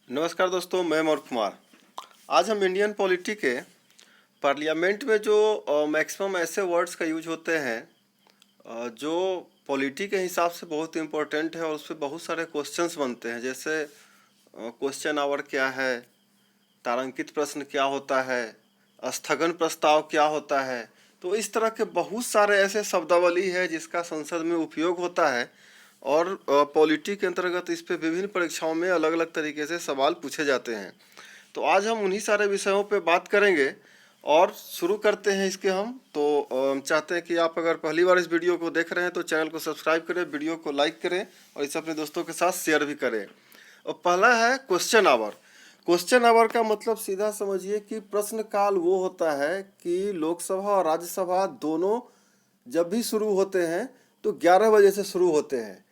नमस्कार दोस्तों, मैं मोर कुमार। आज हम इंडियन पॉलिटी के पार्लियामेंट में जो मैक्सिमम ऐसे वर्ड्स का यूज होते हैं जो पॉलिटी के हिसाब से बहुत इम्पोर्टेंट है और उस पर बहुत सारे क्वेश्चंस बनते हैं। जैसे क्वेश्चन आवर क्या है, तारांकित प्रश्न क्या होता है, स्थगन प्रस्ताव क्या होता है। तो इस तरह के बहुत सारे ऐसे शब्दावली है जिसका संसद में उपयोग होता है और पॉलिटी के अंतर्गत इस पे विभिन्न परीक्षाओं में अलग अलग तरीके से सवाल पूछे जाते हैं। तो आज हम उन्हीं सारे विषयों पे बात करेंगे और शुरू करते हैं इसके हम। तो हम चाहते हैं कि आप अगर पहली बार इस वीडियो को देख रहे हैं तो चैनल को सब्सक्राइब करें, वीडियो को लाइक करें और इसे अपने दोस्तों के साथ शेयर भी करें। और पहला है क्वेश्चन आवर। क्वेश्चन आवर का मतलब सीधा समझिए कि प्रश्न काल वो होता है कि लोकसभा और राज्यसभा दोनों जब भी शुरू होते हैं तो 11 बजे से शुरू होते हैं।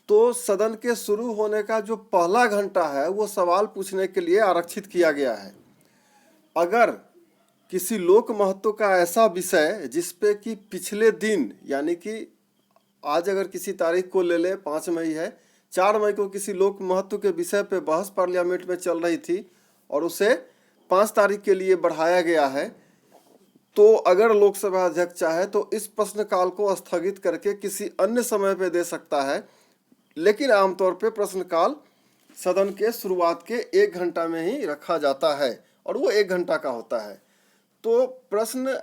तो सदन के शुरू होने का जो पहला घंटा है वो सवाल पूछने के लिए आरक्षित किया गया है। अगर किसी लोक महत्व का ऐसा विषय जिसपे कि पिछले दिन, यानी कि आज अगर किसी तारीख को ले ले 5 मई है, 4 मई को किसी लोक महत्व के विषय पे बहस पार्लियामेंट में चल रही थी और उसे 5 तारीख के लिए बढ़ाया गया है, तो अगर लोकसभा अध्यक्ष चाहे तो इस प्रश्नकाल को स्थगित करके किसी अन्य समय पे दे सकता है। लेकिन आमतौर पे प्रश्नकाल सदन के शुरुआत के 1 घंटा में ही रखा जाता है और वो 1 घंटा का होता है। तो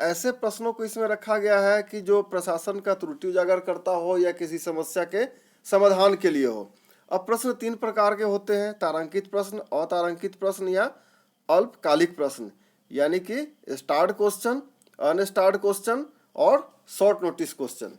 ऐसे प्रश्नों को इसमें रखा गया है कि जो प्रशासन का त्रुटि उजागर करता हो या किसी समस्या के समाधान के लिए हो। अब प्रश्न 3 प्रकार के होते हैं: तारांकित प्रश्न, अतारांकित प्रश्न या अल्पकालिक प्रश्न, यानी कि स्टार्ड क्वेश्चन, अनस्टार्ड क्वेश्चन और शॉर्ट नोटिस क्वेश्चन।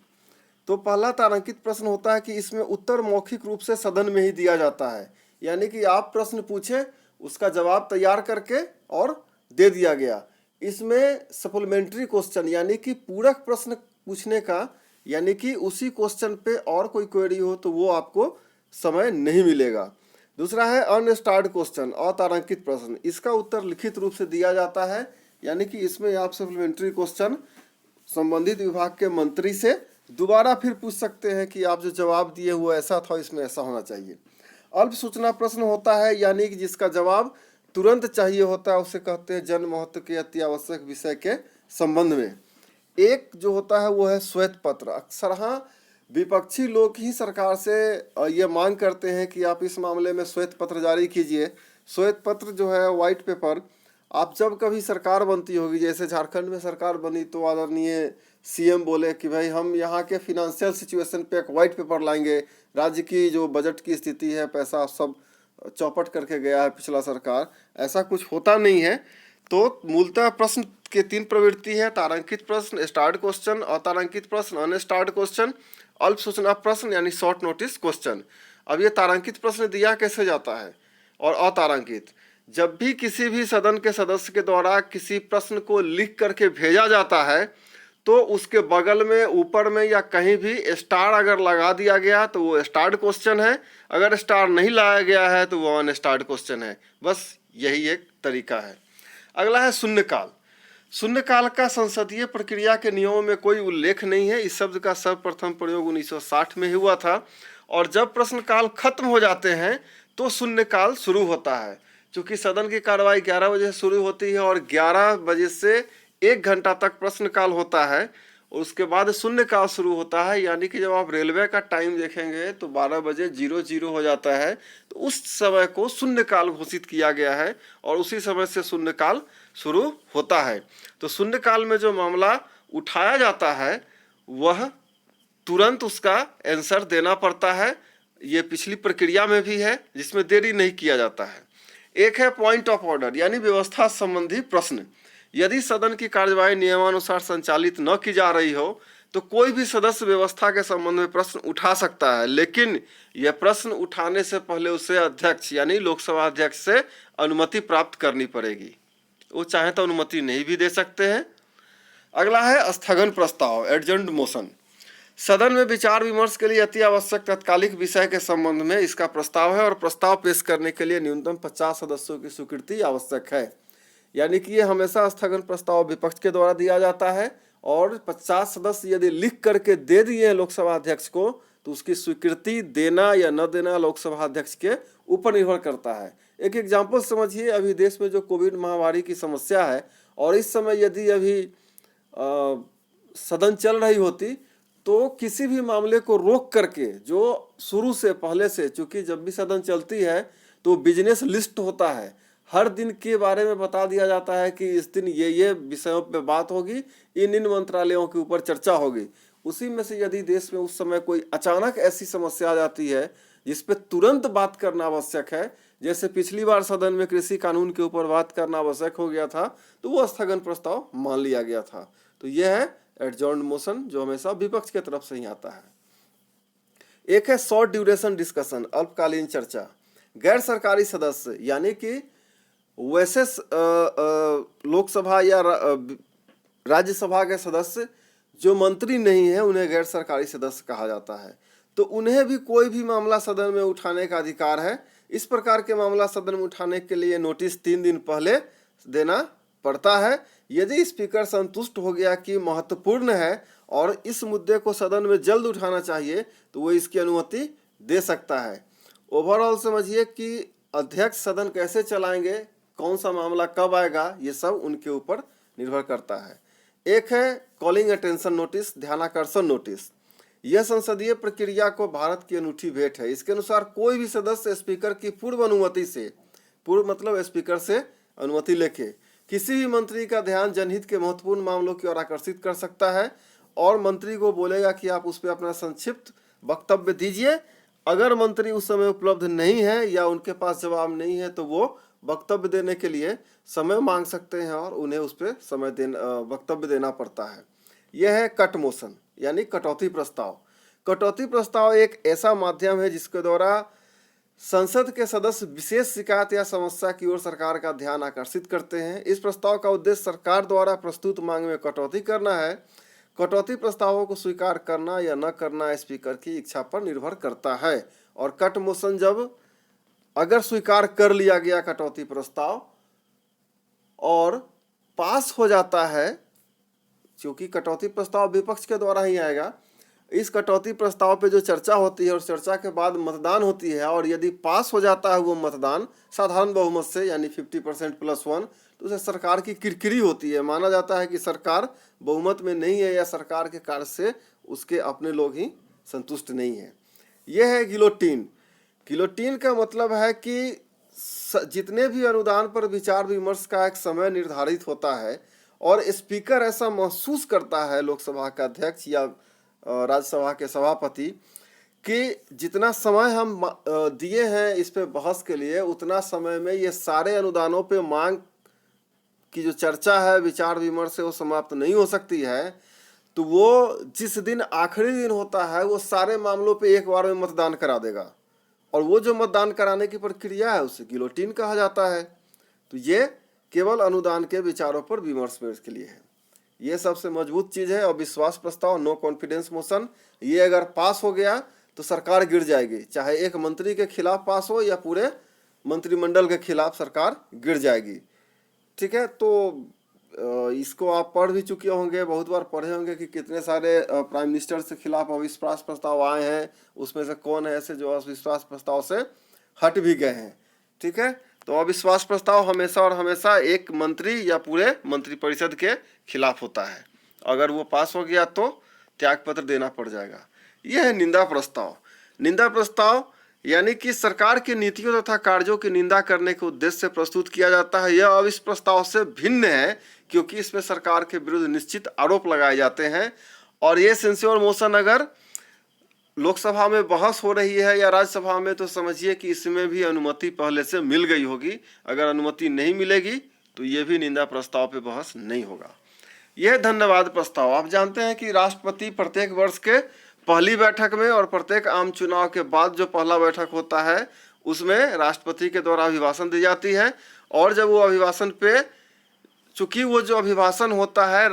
तो पहला तारांकित प्रश्न होता है कि इसमें उत्तर मौखिक रूप से सदन में ही दिया जाता है, यानी कि आप प्रश्न पूछे, उसका जवाब तैयार करके और दे दिया गया। इसमें सप्लीमेंट्री क्वेश्चन यानी कि पूरक प्रश्न पूछने का, यानी कि उसी क्वेश्चन पे और कोई क्वेरी हो तो वो आपको समय नहीं मिलेगा। दूसरा है अनस्टार्ड क्वेश्चन, अतारांकित प्रश्न। इसका उत्तर लिखित रूप से दिया जाता है, यानी कि इसमें आप सप्लीमेंट्री क्वेश्चन संबंधित विभाग के मंत्री से दोबारा फिर पूछ सकते हैं कि आप जो जवाब दिए हुआ ऐसा था, इसमें ऐसा होना चाहिए। अल्प सूचना प्रश्न होता है, यानी कि जिसका जवाब तुरंत चाहिए होता है, उसे कहते हैं जन महत्व के अति आवश्यक विषय के संबंध में। एक जो होता है वो है श्वेत पत्र। अक्सर हाँ, विपक्षी लोग ही सरकार से ये मांग करते हैं कि आप इस मामले में श्वेत पत्र जारी कीजिए। श्वेत पत्र जो है, व्हाइट पेपर, आप जब कभी सरकार बनती होगी, जैसे झारखंड में सरकार बनी तो आदरणीय सीएम बोले कि भाई हम यहाँ के फिनेंशियल सिचुएशन पे एक व्हाइट पेपर लाएंगे, राज्य की जो बजट की स्थिति है, पैसा सब चौपट करके गया है पिछला सरकार, ऐसा कुछ होता नहीं है। तो मूलतः प्रश्न के 3 प्रवृत्ति है: तारांकित प्रश्न, स्टार्ड क्वेश्चन, अतारांकित प्रश्न, अनस्टार्ड क्वेश्चन, अल्प सूचना प्रश्न यानी शॉर्ट नोटिस क्वेश्चन। अब ये तारांकित प्रश्न दिया कैसे जाता है और अतारांकित, जब भी किसी भी सदन के सदस्य के द्वारा किसी प्रश्न को लिख करके भेजा जाता है तो उसके बगल में, ऊपर में या कहीं भी स्टार अगर लगा दिया गया तो वो स्टार्ड क्वेश्चन है, अगर स्टार नहीं लाया गया है तो वो अनस्टार्ड क्वेश्चन है। बस यही एक तरीका है। अगला है शून्यकाल। शून्यकाल का संसदीय प्रक्रिया के नियमों में कोई उल्लेख नहीं है। इस शब्द का सर्वप्रथम प्रयोग 1960 में हुआ था और जब प्रश्नकाल खत्म हो जाते हैं तो शून्यकाल शुरू होता है। चूँकि सदन की कार्रवाई 11 बजे से शुरू होती है और 11 बजे से 1 घंटा तक प्रश्नकाल होता है और उसके बाद शून्यकाल शुरू होता है, यानी कि जब आप रेलवे का टाइम देखेंगे तो 12 बजे 00 हो जाता है, तो उस समय को शून्यकाल घोषित किया गया है और उसी समय से शून्यकाल शुरू होता है। तो शून्यकाल में जो मामला उठाया जाता है वह तुरंत उसका आंसर देना पड़ता है। ये पिछली प्रक्रिया में भी है जिसमें देरी नहीं किया जाता है। एक है पॉइंट ऑफ ऑर्डर, यानी व्यवस्था संबंधी प्रश्न। यदि सदन की कार्यवाही नियमानुसार संचालित न की जा रही हो तो कोई भी सदस्य व्यवस्था के संबंध में प्रश्न उठा सकता है, लेकिन यह प्रश्न उठाने से पहले उसे अध्यक्ष यानी लोकसभा अध्यक्ष से अनुमति प्राप्त करनी पड़ेगी। वो चाहे तो अनुमति नहीं भी दे सकते हैं। अगला है स्थगन प्रस्ताव, एडजर्न्ड मोशन। सदन में विचार विमर्श के लिए अति आवश्यक तत्कालिक विषय के संबंध में इसका प्रस्ताव है और प्रस्ताव पेश करने के लिए न्यूनतम 50 सदस्यों की स्वीकृति आवश्यक है। यानी कि ये हमेशा स्थगन प्रस्ताव विपक्ष के द्वारा दिया जाता है और 50 सदस्य यदि लिख करके दे दिए लोकसभा अध्यक्ष को तो उसकी स्वीकृति देना या न देना लोकसभा अध्यक्ष के ऊपर निर्भर करता है। एक एग्जाम्पल समझिए, अभी देश में जो कोविड महामारी की समस्या है और इस समय यदि अभी सदन चल रही होती तो किसी भी मामले को रोक करके, जो शुरू से पहले से, चूंकि जब भी सदन चलती है तो बिजनेस लिस्ट होता है, हर दिन के बारे में बता दिया जाता है कि इस दिन ये विषयों पे बात होगी, इन मंत्रालयों के ऊपर चर्चा होगी। उसी में से यदि देश में उस समय कोई अचानक ऐसी समस्या आ जाती है जिस पे तुरंत बात करना आवश्यक है, जैसे पिछली बार सदन में कृषि कानून के ऊपर बात करना आवश्यक हो गया था, तो वो स्थगन प्रस्ताव मान लिया गया था। तो यह है एडजॉर्न्ड मोशन, जो हमेशा विपक्ष के तरफ से ही आता है। एक है शॉर्ट ड्यूरेशन डिस्कशन, अल्पकालीन चर्चा। गैर सरकारी सदस्य यानी कि वैसे लोकसभा या राज्यसभा के सदस्य जो मंत्री नहीं है, उन्हें गैर सरकारी सदस्य कहा जाता है। तो उन्हें भी कोई भी मामला सदन में उठाने का अधिकार है। इस प्रकार के मामला सदन में उठाने के लिए नोटिस 3 दिन पहले देना पड़ता है। यदि स्पीकर संतुष्ट हो गया कि महत्वपूर्ण है और इस मुद्दे को सदन में जल्द उठाना चाहिए, तो वो इसकी अनुमति दे सकता है। ओवरऑल समझिए कि अध्यक्ष सदन कैसे चलाएंगे, कौन सा मामला कब आएगा, ये सब उनके ऊपर निर्भर करता है। एक है कॉलिंग अटेंशन नोटिस, ध्यानाकर्षण नोटिस। यह संसदीय प्रक्रिया को भारत की अनूठी भेंट है। इसके अनुसार कोई भी सदस्य स्पीकर की पूर्व अनुमति से, पूर्व मतलब स्पीकर से अनुमति लेके किसी भी मंत्री का ध्यान जनहित के महत्वपूर्ण मामलों की ओर आकर्षित कर सकता है और मंत्री को बोलेगा कि आप उस पर अपना संक्षिप्त वक्तव्य दीजिए। अगर मंत्री उस समय उपलब्ध नहीं है या उनके पास जवाब नहीं है तो वो वक्तव्य देने के लिए समय मांग सकते हैं और उन्हें उस पर वक्तव्य देना पड़ता है। यह है कट मोशन यानी कटौती प्रस्ताव। कटौती प्रस्ताव एक ऐसा माध्यम है जिसके द्वारा संसद के सदस्य विशेष शिकायत या समस्या की ओर सरकार का ध्यान आकर्षित करते हैं। इस प्रस्ताव का उद्देश्य सरकार द्वारा प्रस्तुत मांग में कटौती करना है। कटौती प्रस्तावों को स्वीकार करना या न करना स्पीकर की इच्छा पर निर्भर करता है। और कट मोशन जब अगर स्वीकार कर लिया गया कटौती प्रस्ताव और पास हो जाता है, क्योंकि कटौती प्रस्ताव विपक्ष के द्वारा ही आएगा, इस कटौती प्रस्ताव पे जो चर्चा होती है और चर्चा के बाद मतदान होती है और यदि पास हो जाता है वो मतदान साधारण बहुमत से यानी 50% + 1, तो उसे सरकार की किरकिरी होती है। माना जाता है कि सरकार बहुमत में नहीं है या सरकार के कार्य से उसके अपने लोग ही संतुष्ट नहीं है। यह है गिलोटीन। गिलोटीन का मतलब है कि जितने भी अनुदान पर विचार विमर्श का एक समय निर्धारित होता है और स्पीकर ऐसा महसूस करता है, लोकसभा का अध्यक्ष या राज्यसभा के सभापति, कि जितना समय हम दिए हैं इस पे बहस के लिए, उतना समय में ये सारे अनुदानों पे मांग की जो चर्चा है, विचार विमर्श है, वो समाप्त नहीं हो सकती है, तो वो जिस दिन आखिरी दिन होता है वो सारे मामलों पे एक बार में मतदान करा देगा। और वो जो मतदान कराने की प्रक्रिया है उसे गिलोटीन कहा जाता है। तो ये केवल अनुदान के विचारों पर विमर्श के लिए है। ये सबसे मजबूत चीज़ है। और विश्वास प्रस्ताव, नो कॉन्फिडेंस मोशन, ये अगर पास हो गया तो सरकार गिर जाएगी। चाहे एक मंत्री के खिलाफ पास हो या पूरे मंत्रिमंडल के खिलाफ, सरकार गिर जाएगी। ठीक है, तो इसको आप पढ़ भी चुके होंगे, बहुत बार पढ़े होंगे कि कितने सारे प्राइम मिनिस्टर के खिलाफ अविश्वास प्रस्ताव आए हैं। उसमें से कौन है ऐसे जो अविश्वास प्रस्ताव से हट भी गए हैं। ठीक है, तो अविश्वास प्रस्ताव हमेशा और हमेशा एक मंत्री या पूरे मंत्रिपरिषद के खिलाफ होता है। अगर वो पास हो गया तो त्यागपत्र देना पड़ जाएगा। यह है निंदा प्रस्ताव। निंदा प्रस्ताव यानी कि सरकार की नीतियों तथा कार्यों की निंदा करने के उद्देश्य से प्रस्तुत किया जाता है। यह अब इस प्रस्ताव से भिन्न है क्योंकि इसमें सरकार के विरुद्ध निश्चित आरोप लगाए जाते हैं। और ये सेंस्योर मोशन अगर लोकसभा में बहस हो रही है या राज्यसभा में, तो समझिए कि इसमें भी अनुमति पहले से मिल गई होगी। अगर अनुमति नहीं मिलेगी तो ये भी निंदा प्रस्ताव पे बहस नहीं होगा। यह धन्यवाद प्रस्ताव। आप जानते हैं कि राष्ट्रपति प्रत्येक वर्ष के पहली बैठक में और प्रत्येक आम चुनाव के बाद जो पहला बैठक होता है उसमें राष्ट्रपति के द्वारा अभिभाषण दी जाती है। और जब वो अभिभाषण पे, चूंकि वो जो अभिभाषण होता है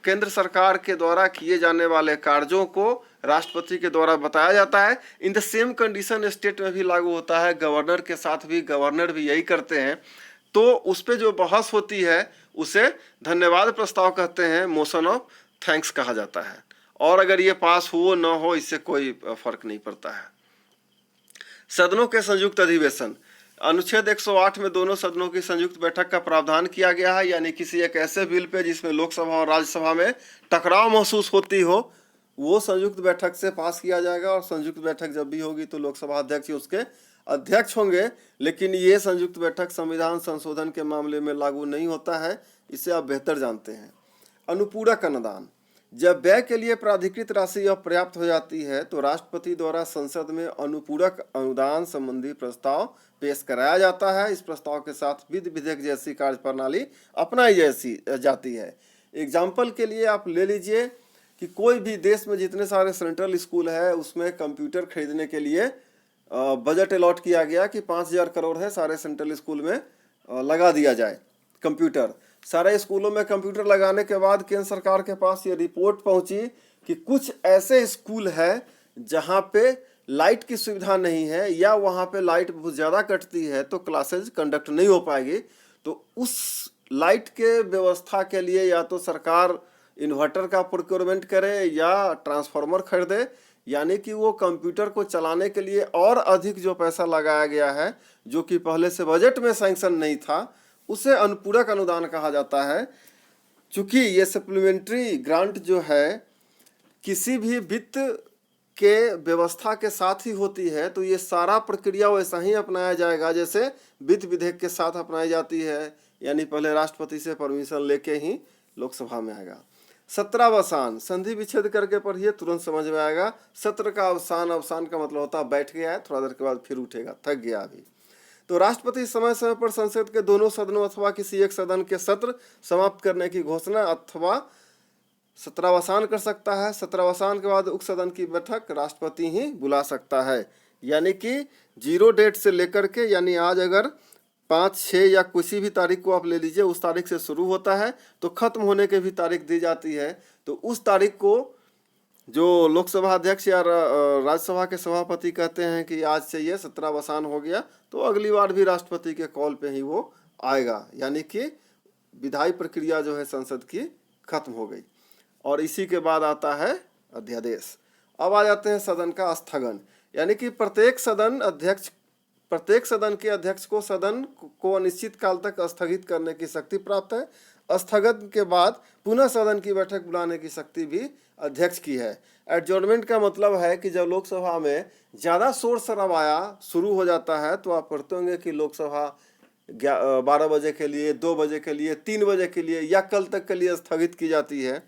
केंद्र सरकार के द्वारा किए जाने वाले कार्यों को राष्ट्रपति के द्वारा बताया जाता है। In the same condition state में भी लागू होता है, गवर्नर के साथ भी, गवर्नर भी यही करते हैं। तो उस पर जो बहस होती है उसे धन्यवाद प्रस्ताव कहते हैं, मोशन ऑफ थैंक्स कहा जाता है। और अगर ये पास हो न हो इससे कोई फर्क नहीं पड़ता है। सदनों के संयुक्त अधिवेशन, अनुच्छेद 108 में दोनों सदनों की संयुक्त बैठक का प्रावधान किया गया है, यानी किसी एक ऐसे बिल पे जिसमें लोकसभा और राज्यसभा में टकराव महसूस होती हो वो संयुक्त बैठक से पास किया जाएगा, और संयुक्त बैठक जब भी होगी तो लोकसभा अध्यक्ष उसके अध्यक्ष होंगे। लेकिन ये संयुक्त बैठक संविधान संशोधन के मामले में लागू नहीं होता है, इसे आप बेहतर जानते हैं। अनुपूरक अनुदान, जब व्यय के लिए प्राधिकृत राशि अपर्याप्त हो जाती है तो राष्ट्रपति द्वारा संसद में अनुपूरक अनुदान संबंधी प्रस्ताव पेश कराया जाता है। इस प्रस्ताव के साथ विधि विधेयक जैसी कार्यप्रणाली अपनाई जाती है। एग्जाम्पल के लिए आप ले लीजिए कि कोई भी देश में जितने सारे सेंट्रल स्कूल है उसमें कंप्यूटर खरीदने के लिए बजट अलॉट किया गया कि 5,000 करोड़ है, सारे सेंट्रल स्कूल में लगा दिया जाए कंप्यूटर। सारे स्कूलों में कंप्यूटर लगाने के बाद केंद्र सरकार के पास ये रिपोर्ट पहुंची कि कुछ ऐसे स्कूल है जहां पे लाइट की सुविधा नहीं है या वहां पे लाइट बहुत ज़्यादा कटती है तो क्लासेज कंडक्ट नहीं हो पाएगी। तो उस लाइट के व्यवस्था के लिए या तो सरकार इन्वर्टर का प्रोक्योरमेंट करे या ट्रांसफार्मर खरीदे, यानी कि वो कंप्यूटर को चलाने के लिए और अधिक जो पैसा लगाया गया है जो कि पहले से बजट में सैंक्शन नहीं था, उसे अनुपूरक अनुदान कहा जाता है। चूंकि ये सप्लीमेंट्री ग्रांट जो है किसी भी वित्त के व्यवस्था के साथ ही होती है तो ये सारा प्रक्रिया वैसा ही अपनाया जाएगा जैसे वित्त विधेयक के साथ अपनाई जाती है, यानी पहले राष्ट्रपति से परमिशन लेके ही लोकसभा में आएगा। सत्रावसान, संधि विच्छेद करके पढ़िए तुरंत समझ में आएगा। सत्र का अवसान, अवसान का मतलब होता है बैठ गया है, थोड़ा देर के बाद फिर उठेगा, थक गया अभी। तो राष्ट्रपति समय समय पर संसद के दोनों सदनों अथवा किसी एक सदन के सत्र समाप्त करने की घोषणा अथवा सत्रावसान कर सकता है। सत्रावसान के बाद उक्त सदन की बैठक राष्ट्रपति ही बुला सकता है, यानी कि 0 डेट से लेकर के, यानी आज अगर 5, 6 या किसी भी तारीख को आप ले लीजिए, उस तारीख से शुरू होता है तो खत्म होने की भी तारीख दी जाती है। तो उस तारीख को जो लोकसभा अध्यक्ष या राज्यसभा के सभापति कहते हैं कि आज से ये सत्रावसान हो गया, तो अगली बार भी राष्ट्रपति के कॉल पे ही वो आएगा, यानी कि विधायी प्रक्रिया जो है संसद की खत्म हो गई। और इसी के बाद आता है अध्यादेश। अब आ जाते हैं सदन का स्थगन, यानी कि प्रत्येक सदन के अध्यक्ष को सदन को अनिश्चित काल तक स्थगित करने की शक्ति प्राप्त है। स्थगन के बाद पुनः सदन की बैठक बुलाने की शक्ति भी अध्यक्ष की है। एडजॉर्नमेंट का मतलब है कि जब लोकसभा में ज़्यादा शोर शराबाया शुरू हो जाता है तो आप पढ़ते होंगे कि लोकसभा 12 बजे के लिए, 2 बजे के लिए, 3 बजे के लिए या कल तक के लिए स्थगित की जाती है।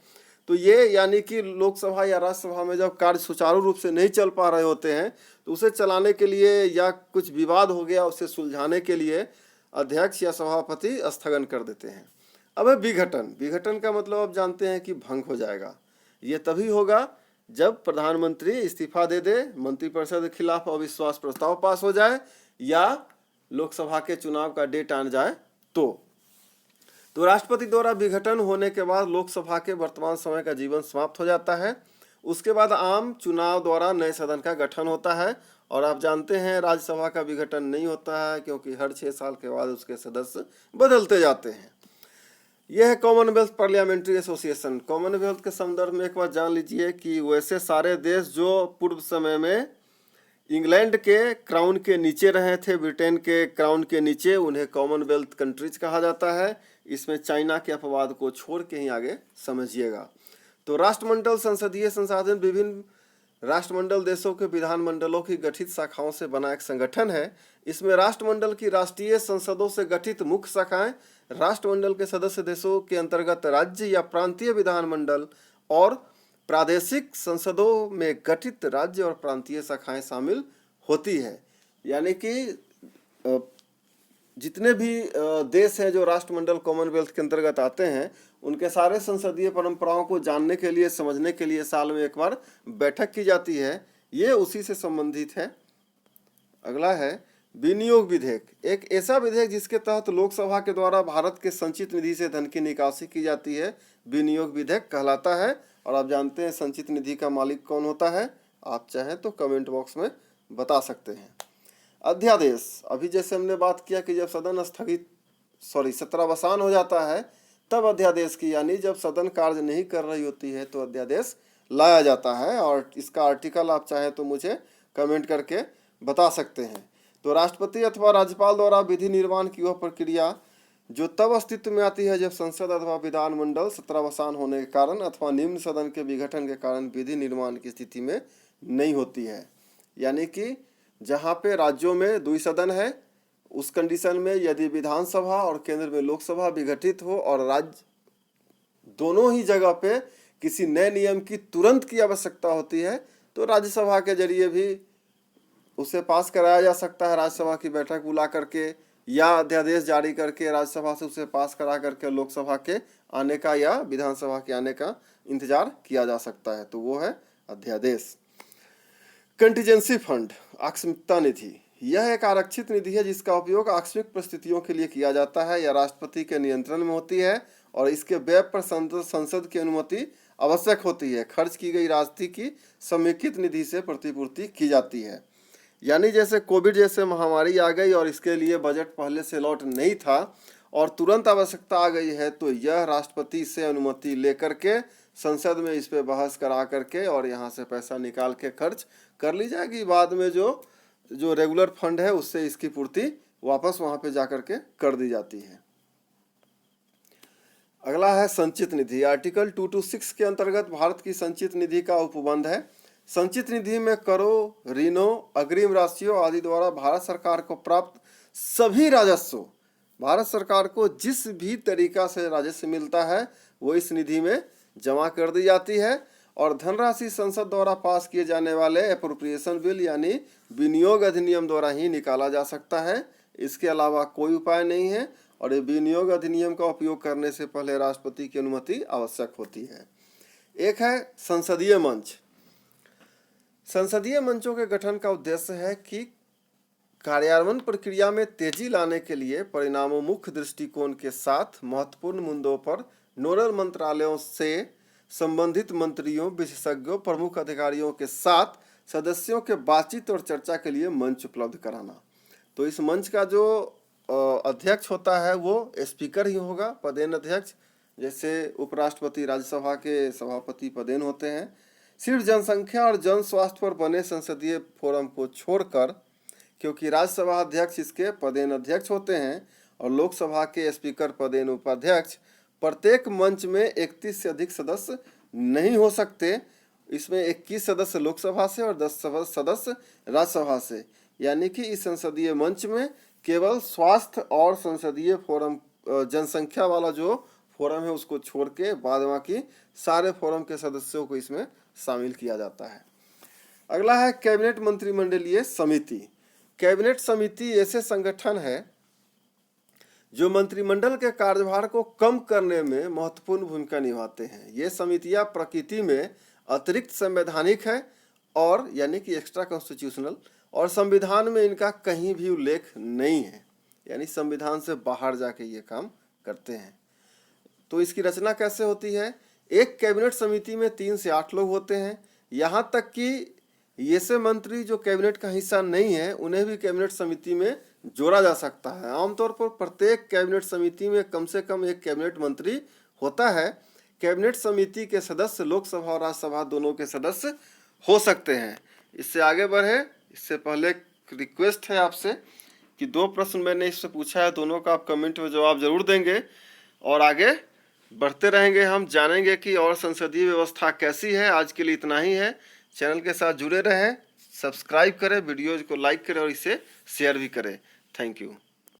तो ये यानी कि लोकसभा या राज्यसभा में जब कार्य सुचारू रूप से नहीं चल पा रहे होते हैं तो उसे चलाने के लिए या कुछ विवाद हो गया उसे सुलझाने के लिए अध्यक्ष या सभापति स्थगन कर देते हैं। अब है विघटन। विघटन का मतलब आप जानते हैं कि भंग हो जाएगा। ये तभी होगा जब प्रधानमंत्री इस्तीफा दे दे, मंत्रिपरिषद के खिलाफ अविश्वास प्रस्ताव पास हो जाए या लोकसभा के चुनाव का डेट आन जाए तो राष्ट्रपति द्वारा विघटन होने के बाद लोकसभा के वर्तमान समय का जीवन समाप्त हो जाता है। उसके बाद आम चुनाव द्वारा नए सदन का गठन होता है। और आप जानते हैं राज्यसभा का विघटन नहीं होता है क्योंकि हर 6 साल के बाद उसके सदस्य बदलते जाते हैं। यह है कॉमनवेल्थ पार्लियामेंट्री एसोसिएशन। कॉमनवेल्थ के संदर्भ में एक बार जान लीजिए कि वैसे सारे देश जो पूर्व समय में इंग्लैंड के क्राउन के नीचे रहे थे, ब्रिटेन के क्राउन के नीचे, उन्हें कॉमनवेल्थ कंट्रीज कहा जाता है। इसमें चाइना के अपवाद को छोड़ के ही आगे समझिएगा। तो राष्ट्रमंडल संसदीय संसाधन विभिन्न राष्ट्रमंडल देशों के विधानमंडलों की गठित शाखाओं से बना एक संगठन है। इसमें राष्ट्रमंडल की राष्ट्रीय संसदों से गठित मुख्य शाखाएं, राष्ट्रमंडल के सदस्य देशों के अंतर्गत राज्य या प्रांतीय विधानमंडल और प्रादेशिक संसदों में गठित राज्य और प्रांतीय शाखाएं शामिल होती है। यानी कि जितने भी देश हैं जो राष्ट्रमंडल कॉमनवेल्थ के अंतर्गत आते हैं उनके सारे संसदीय परंपराओं को जानने के लिए, समझने के लिए साल में एक बार बैठक की जाती है। ये उसी से संबंधित है। अगला है विनियोग विधेयक। एक ऐसा विधेयक जिसके तहत लोकसभा के द्वारा भारत के संचित निधि से धन की निकासी की जाती है, विनियोग विधेयक कहलाता है। और आप जानते हैं संचित निधि का मालिक कौन होता है? आप चाहें तो कमेंट बॉक्स में बता सकते हैं। अध्यादेश, अभी जैसे हमने बात किया कि जब सदन सत्रावसान हो जाता है तब अध्यादेश की, यानी जब सदन कार्य नहीं कर रही होती है तो अध्यादेश लाया जाता है। और इसका आर्टिकल आप चाहे तो मुझे कमेंट करके बता सकते हैं। तो राष्ट्रपति अथवा राज्यपाल द्वारा विधि निर्माण की वह प्रक्रिया जो तब अस्तित्व में आती है जब संसद अथवा विधानमंडल सत्रावसान होने के कारण अथवा निम्न सदन के विघटन के कारण विधि निर्माण की स्थिति में नहीं होती है। यानी कि जहाँ पे राज्यों में द्विसदन है, उस कंडीशन में यदि विधानसभा और केंद्र में लोकसभा विघटित हो और राज्य दोनों ही जगह पे किसी नए नियम की तुरंत की आवश्यकता होती है तो राज्यसभा के जरिए भी उसे पास कराया जा सकता है। राज्यसभा की बैठक बुला करके या अध्यादेश जारी करके राज्यसभा से उसे पास करा करके लोकसभा के आने का या विधानसभा के आने का इंतजार किया जा सकता है। तो वो है अध्यादेश। कंटीजेंसी फंड, आकस्मिकता निधि, यह एक आरक्षित निधि है जिसका उपयोग आकस्मिक परिस्थितियों के लिए किया जाता है या राष्ट्रपति के नियंत्रण में होती है और इसके व्यय पर संसद की अनुमति आवश्यक होती है। खर्च की गई राशि की समेकित निधि से प्रतिपूर्ति की जाती है। यानी जैसे कोविड जैसे महामारी आ गई और इसके लिए बजट पहले से लॉट नहीं था और तुरंत आवश्यकता आ गई है तो यह राष्ट्रपति से अनुमति लेकर के संसद में इस पे बहस करा करके और यहाँ से पैसा निकाल के खर्च कर ली जाएगी। बाद में जो रेगुलर फंड है उससे इसकी पूर्ति वापस वहाँ पे जा करके कर दी जाती है। अगला है संचित निधि। आर्टिकल 226 के अंतर्गत भारत की संचित निधि का उपबंध है। संचित निधि में करों, ऋणों, अग्रिम राशियों आदि द्वारा भारत सरकार को प्राप्त सभी राजस्व, भारत सरकार को जिस भी तरीका से राजस्व मिलता है वो इस निधि में जमा कर दी जाती है और धनराशि संसद द्वारा पास किए जाने वाले एप्रोप्रिएशन बिल यानी विनियोग अधिनियम द्वारा ही निकाला जा सकता है। इसके अलावा कोई उपाय नहीं है और ये विनियोग अधिनियम का उपयोग करने से पहले राष्ट्रपति की अनुमति आवश्यक होती है। एक है संसदीय मंच। संसदीय मंचों के गठन का उद्देश्य है कि कार्यान्वयन प्रक्रिया में तेजी लाने के लिए परिणामोन्मुख दृष्टिकोण के साथ महत्वपूर्ण मुद्दों पर नोडल मंत्रालयों से संबंधित मंत्रियों, विशेषज्ञों, प्रमुख अधिकारियों के साथ सदस्यों के बातचीत और चर्चा के लिए मंच उपलब्ध कराना। तो इस मंच का जो अध्यक्ष होता है वो स्पीकर ही होगा, पदेन अध्यक्ष, जैसे उपराष्ट्रपति राज्यसभा के सभापति पदेन होते हैं। सिर्फ जनसंख्या और जन स्वास्थ्य पर बने संसदीय फोरम को छोड़कर, क्योंकि राज्यसभा अध्यक्ष इसके पदेन अध्यक्ष होते हैं और लोकसभा के स्पीकर पदेन उपाध्यक्ष, प्रत्येक मंच में 31 से अधिक सदस्य नहीं हो सकते। इसमें 21 सदस्य लोकसभा से और 10 सदस्य राज्यसभा से। यानी कि इस संसदीय मंच में केवल स्वास्थ्य और संसदीय फोरम, जनसंख्या वाला जो फोरम है उसको छोड़ के बाद बाकी सारे फोरम के सदस्यों को इसमें शामिल किया जाता है। अगला है कैबिनेट मंत्रिमंडलीय समिति। कैबिनेट समिति ऐसे संगठन है जो मंत्रिमंडल के कार्यभार को कम करने में महत्वपूर्ण भूमिका निभाते हैं। ये समितियां प्रकृति में अतिरिक्त संवैधानिक है और यानी कि एक्स्ट्रा कॉन्स्टिट्यूशनल, और संविधान में इनका कहीं भी उल्लेख नहीं है, यानी संविधान से बाहर जाके ये काम करते हैं। तो इसकी रचना कैसे होती है? एक कैबिनेट समिति में 3 से 8 लोग होते हैं। यहाँ तक कि ऐसे मंत्री जो कैबिनेट का हिस्सा नहीं है उन्हें भी कैबिनेट समिति में जोड़ा जा सकता है। आमतौर पर प्रत्येक कैबिनेट समिति में कम से कम एक कैबिनेट मंत्री होता है। कैबिनेट समिति के सदस्य लोकसभा और राज्यसभा दोनों के सदस्य हो सकते हैं। इससे आगे बढ़े इससे पहले एक रिक्वेस्ट है आपसे कि 2 प्रश्न मैंने इससे पूछा है, दोनों का आप कमेंट में जवाब जरूर देंगे और आगे बढ़ते रहेंगे। हम जानेंगे कि और संसदीय व्यवस्था कैसी है। आज के लिए इतना ही है। चैनल के साथ जुड़े रहें, सब्सक्राइब करें, वीडियोज को लाइक करें और इसे शेयर भी करें। Thank you.